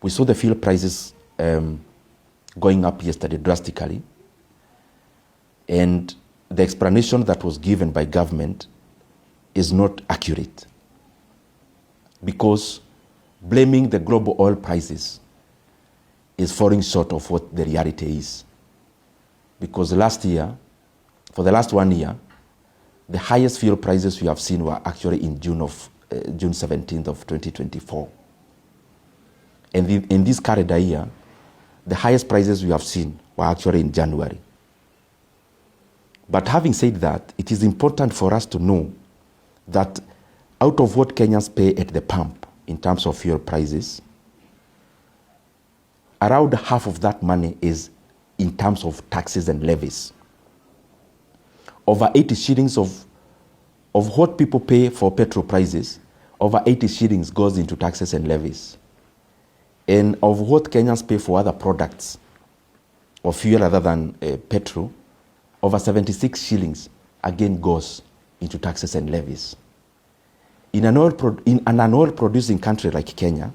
We saw the fuel prices going up yesterday drastically, and the explanation that was given by government is not accurate, because blaming the global oil prices is falling short of what the reality is. Because last year, for the last 1 year, the highest fuel prices we have seen were actually in June 17th of 2024. And in this calendar year, the highest prices we have seen were actually in January. But having said that, it is important for us to know that out of what Kenyans pay at the pump in terms of fuel prices, around half of that money is in terms of taxes and levies. Over 80 shillings of what people pay for petrol prices, over 80 shillings goes into taxes and levies. And of what Kenyans pay for other products or fuel other than petrol, over 76 shillings again goes into taxes and levies. In an oil-producing country like Kenya,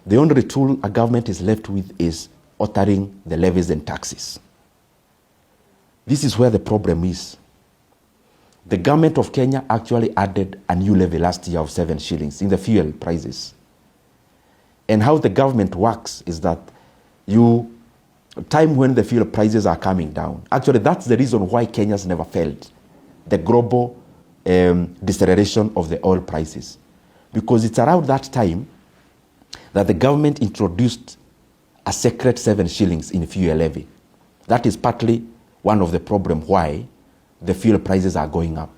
the only tool a government is left with is altering the levies and taxes. This is where the problem is. The government of Kenya actually added a new levy last year of 7 shillings in the fuel prices. And how the government works is that time when the fuel prices are coming down, actually that's the reason why Kenyans never felt the global deceleration of the oil prices. Because it's around that time that the government introduced a secret 7 shillings in fuel levy. That is partly one of the problems why the fuel prices are going up.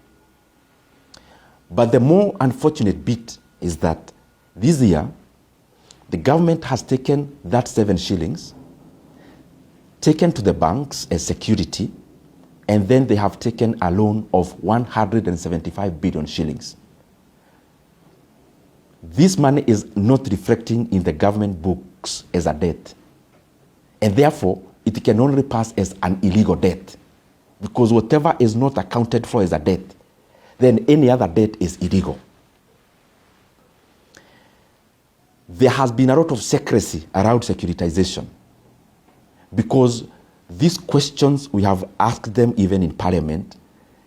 But the more unfortunate bit is that this year, the government has taken that 7 shillings, taken to the banks as security, and then they have taken a loan of 175 billion shillings. This money is not reflecting in the government books as a debt. And therefore, it can only pass as an illegal debt. Because whatever is not accounted for as a debt, then any other debt is illegal. There has been a lot of secrecy around securitization, because these questions, we have asked them even in Parliament,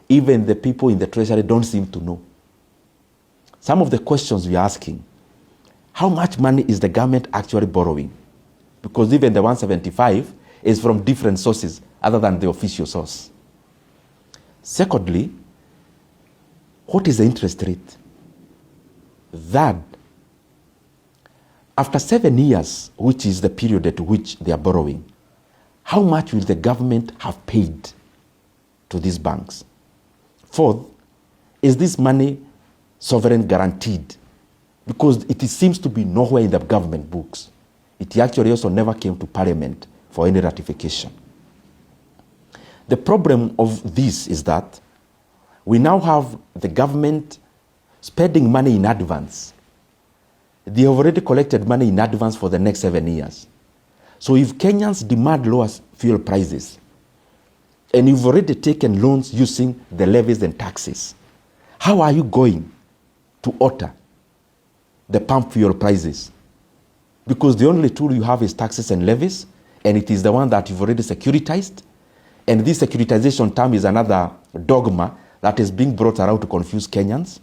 even the people in the Treasury don't seem to know. Some of the questions we are asking, how much money is the government actually borrowing? Because even the 175 is from different sources other than the official source. Secondly, what is the interest rate? Third, after 7 years, which is the period at which they are borrowing, how much will the government have paid to these banks? Fourth, is this money sovereign guaranteed? Because it seems to be nowhere in the government books. It actually also never came to Parliament for any ratification. The problem of this is that we now have the government spending money in advance. They have already collected money in advance for the next 7 years. So if Kenyans demand lower fuel prices, and you've already taken loans using the levies and taxes, how are you going to alter the pump fuel prices? Because the only tool you have is taxes and levies, and it is the one that you've already securitized. And this securitization term is another dogma that is being brought around to confuse Kenyans.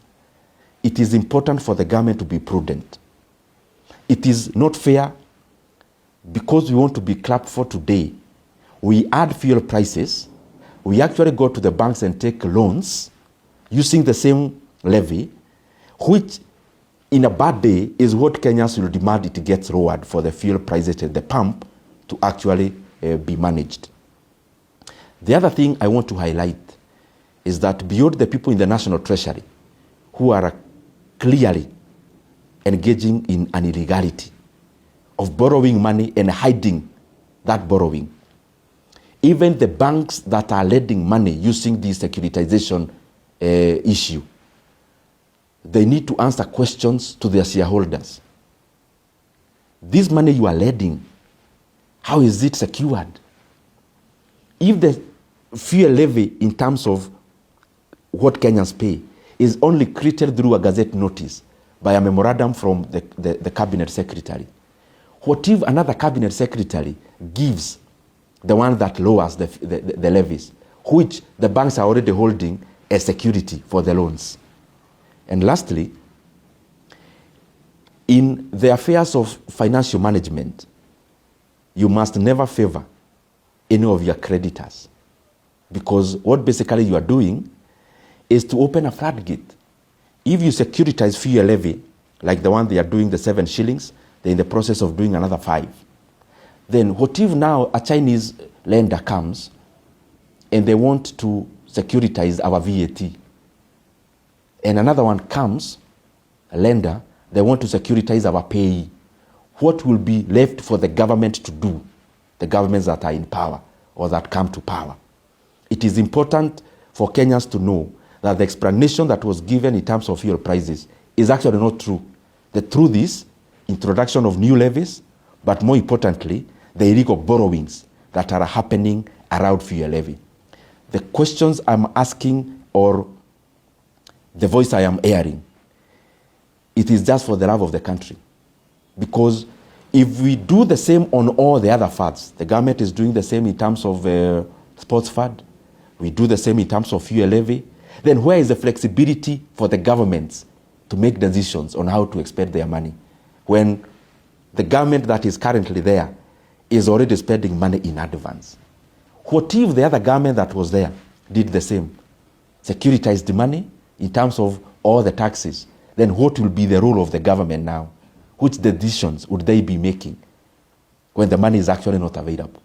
It is important for the government to be prudent. It is not fair, because we want to be clapped for today. We add fuel prices, we actually go to the banks and take loans using the same levy, which in a bad day is what Kenyans will demand it gets lowered for the fuel prices at the pump to actually be managed. The other thing I want to highlight is that beyond the people in the National Treasury who are clearly engaging in an illegality of borrowing money and hiding that borrowing, even the banks that are lending money using the securitization issue, they need to answer questions to their shareholders. This money you are lending, how is it secured? If the fuel levy in terms of what Kenyans pay is only created through a gazette notice by a memorandum from the cabinet secretary, What if another cabinet secretary gives the one that lowers the levies, which the banks are already holding as security for the loans? And lastly, in the affairs of financial management, you must never favor any of your creditors, because what basically you are doing is to open a floodgate. If you securitize fuel levy, like the one they are doing, the 7 shillings, they're in the process of doing another 5. Then what if now a Chinese lender comes and they want to securitize our VAT? And another one comes, a lender, they want to securitize our payee. What will be left for the government to do, the governments that are in power or that come to power? It is important for Kenyans to know that the explanation that was given in terms of fuel prices is actually not true. The truth is introduction of new levies, but more importantly, the illegal borrowings that are happening around fuel levy. The questions I'm asking, or the voice I am airing, it is just for the love of the country. Because if we do the same on all the other funds, the government is doing the same in terms of sports fund, we do the same in terms of fuel levy, then where is the flexibility for the governments to make decisions on how to expend their money when the government that is currently there is already spending money in advance? What if the other government that was there did the same, securitized the money in terms of all the taxes? Then what will be the role of the government now? Which decisions would they be making when the money is actually not available?